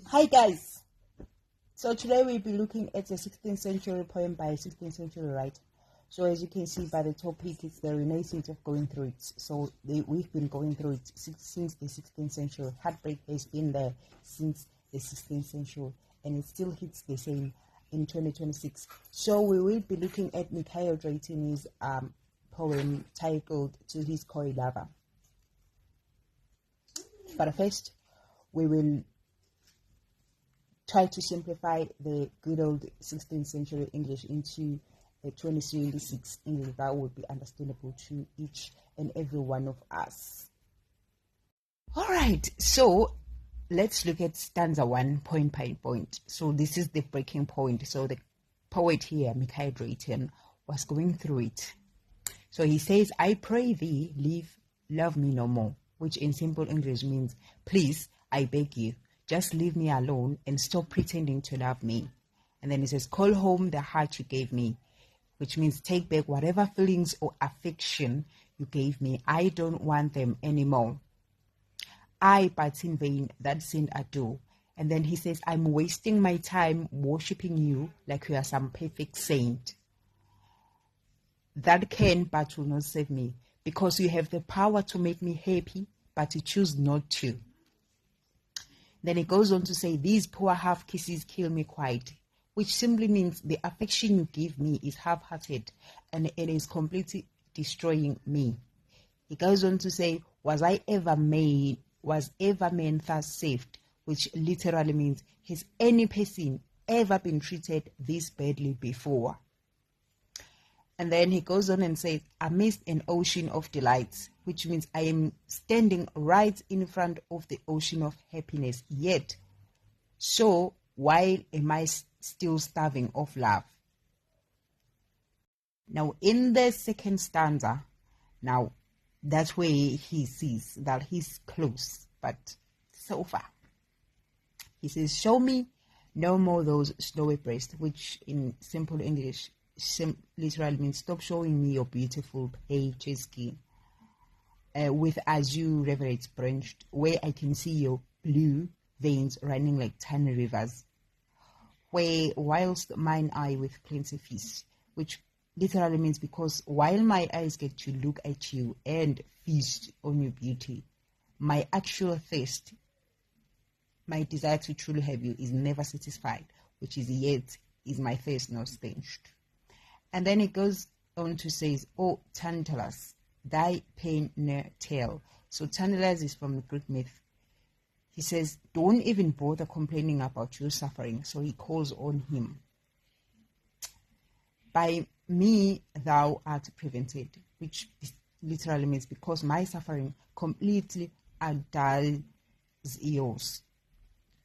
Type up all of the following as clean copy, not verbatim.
Hi guys, so today we'll be looking at a 16th century poem by a 16th century writer. So as you can see by the topic, it's the Renaissance of going through it. So we've been going through it since the 16th century. Heartbreak has been there since the 16th century and it still hits the same in 2026. So we will be looking at Drayton's poem titled To His Coy Lover. But first, we will try to simplify the good old 16th century English into a 2026 English that would be understandable to each and every one of us. All right, so let's look at stanza 1 point by point. So this is the breaking point. So the poet here, Drayton, was going through it. So he says, I pray thee, love me no more, which in simple English means, please, I beg you, just leave me alone and stop pretending to love me. And then he says, call home the heart you gave me, which means take back whatever feelings or affection you gave me. I don't want them anymore. I, but in vain, that sin I do. And then he says, I'm wasting my time worshipping you like you are some perfect saint. That can but will not save me, because you have the power to make me happy, but you choose not to. Then it goes on to say, these poor half kisses kill me quite, which simply means the affection you give me is half-hearted and it is completely destroying me. He goes on to say, was ever man thus saved, which literally means, has any person ever been treated this badly before? And then he goes on and says, amidst an ocean of delights, which means I am standing right in front of the ocean of happiness, yet, so why am I still starving of love? Now, in the second stanza, now, that's where he sees that he's close, but so far. He says, show me no more those snowy breasts, which in simple English literally means stop showing me your beautiful pale skin with azure rivulets branched, where I can see your blue veins running like tiny rivers, where whilst mine eye with plenty feast, which literally means because while my eyes get to look at you and feast on your beauty, my actual thirst, my desire to truly have you is never satisfied, which is yet is my thirst not quenched. And then it goes on to say, oh, Tantalus, thy pain ne'er tell. So Tantalus is from the Greek myth. He says, don't even bother complaining about your suffering. So he calls on him. By me thou art prevented, which literally means because my suffering completely outdoes yours.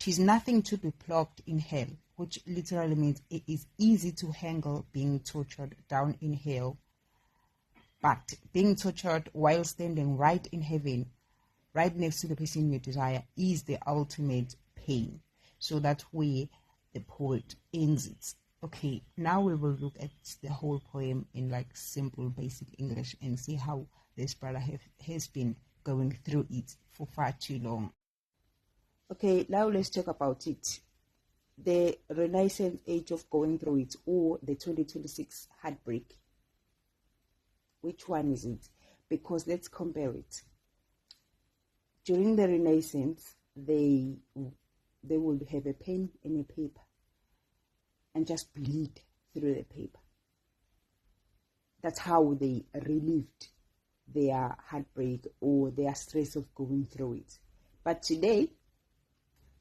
'Tis nothing to be plucked in hell, which literally means it is easy to handle being tortured down in hell, but being tortured while standing right in heaven, right next to the person you desire, is the ultimate pain. So that way the poet ends it. Okay, now we will look at the whole poem in like simple basic English and see how this brother has been going through it for far too long. Okay, now let's talk about it. The Renaissance age of going through it, or the 2026 heartbreak. Which one is it? Because let's compare it. During the Renaissance, they would have a pen and a paper and just bleed through the paper. That's how they relieved their heartbreak or their stress of going through it. But today,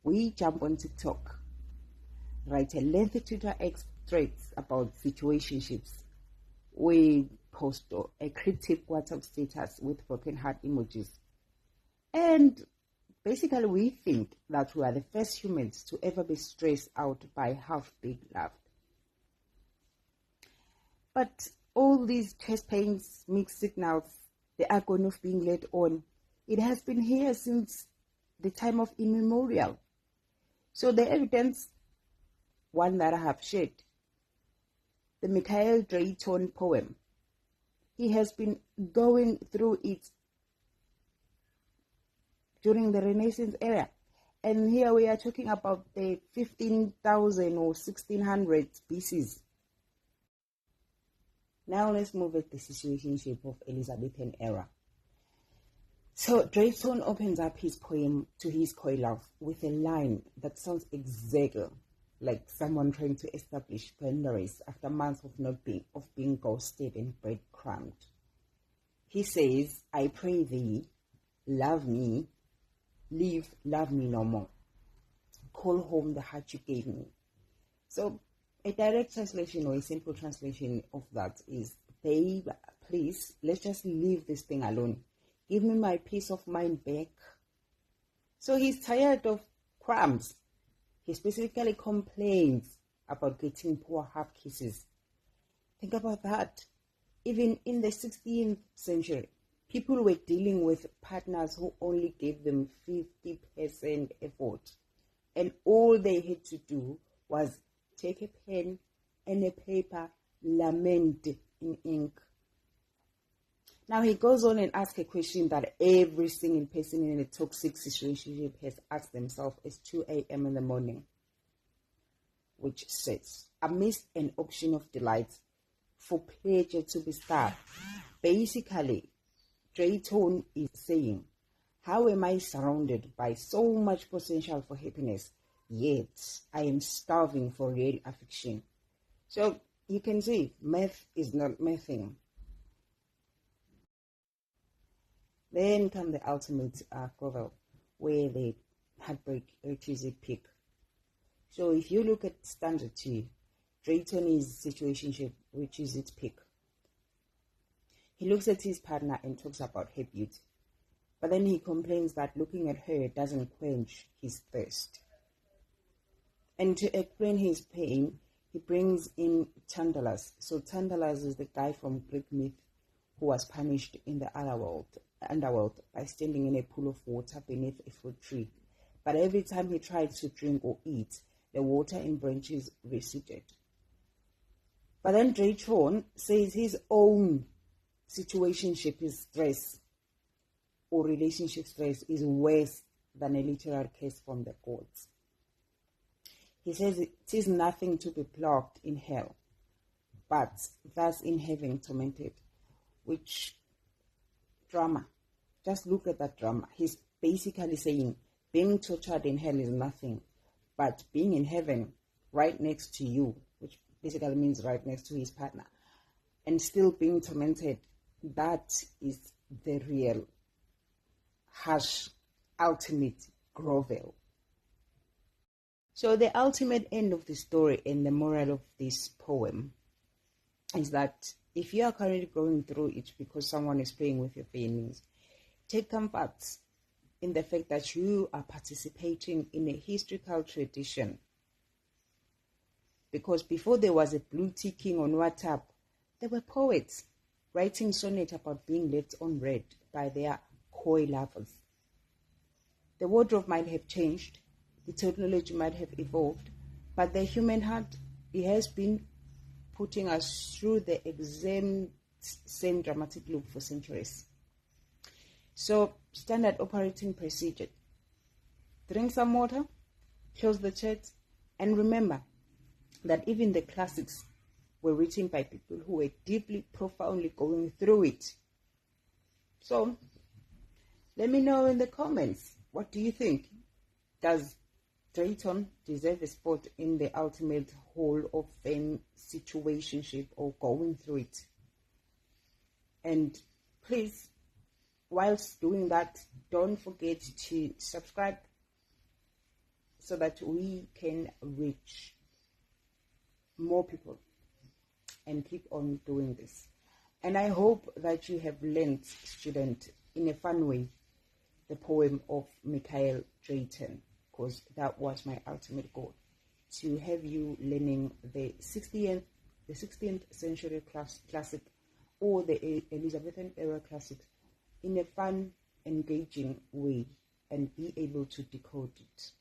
we jump on TikTok, write a lengthy Twitter extracts about situationships. We post a cryptic WhatsApp status with broken heart emojis. And basically, we think that we are the first humans to ever be stressed out by half-baked love. But all these chest pains, mixed signals, the agony of being led on, it has been here since the time of immemorial. So the evidence, one that I have shared, the Drayton poem, he has been going through it during the Renaissance era. And here we are talking about the 15,000 or 1600 BCs. Now let's move at the situationship of Elizabethan era. So Drayton opens up his poem to his coy love with a line that sounds exactly like someone trying to establish boundaries after months of being ghosted and breadcrumbed. He says, "I pray thee, love me, love me no more. Call home the heart you gave me." So a direct translation or a simple translation of that is, "Babe, please, let's just leave this thing alone. Give me my peace of mind back." So he's tired of crumbs. He specifically complains about getting poor half kisses. Think about that. Even in the 16th century, people were dealing with partners who only gave them 50% effort. And all they had to do was take a pen and a paper, lament in ink. Now he goes on and asks a question that every single person in a toxic situationship has asked themselves at 2 a.m. in the morning, which says, amidst an ocean of delight, for pleasure to be starved. Basically, Drayton is saying, how am I surrounded by so much potential for happiness, yet I am starving for real affection? So you can see, math is not mathing. Then come the ultimate grovel, where the heartbreak reaches a peak. So if you look at standard 2, Drayton's situationship reaches its peak. He looks at his partner and talks about her beauty, but then he complains that looking at her doesn't quench his thirst. And to explain his pain, he brings in Tantalus. So Tantalus is the guy from Greek myth who was punished in the underworld by standing in a pool of water beneath a fruit tree. But every time he tried to drink or eat, the water and branches receded. But then Drayton says his own situationship is stress or relationship stress is worse than a literal curse from the gods. He says it is nothing to be plucked in hell, but thus in heaven tormented. Which drama? Just look at that drama. He's basically saying being tortured in hell is nothing, but being in heaven right next to you, which basically means right next to his partner, and still being tormented, that is the real harsh, ultimate grovel. So the ultimate end of the story and the moral of this poem is that if you are currently going through it because someone is playing with your feelings, take comfort in the fact that you are participating in a historical tradition. Because before there was a blue ticking on WhatsApp, there were poets writing sonnet about being left unread by their coy lovers. The wardrobe might have changed, the technology might have evolved, but the human heart, it has been putting us through the same dramatic loop for centuries. So, standard operating procedure. Drink some water, close the chat, and remember that even the classics were written by people who were deeply, profoundly going through it. So, let me know in the comments, what do you think? Does Drayton deserve a spot in the ultimate Hall of Fame situationship or going through it? And please, whilst doing that, don't forget to subscribe so that we can reach more people and keep on doing this. And I hope that you have learned, student, in a fun way, the poem of Michael Drayton, because that was my ultimate goal, to have you learning the 16th century classic or the Elizabethan era classics in a fun, engaging way and be able to decode it.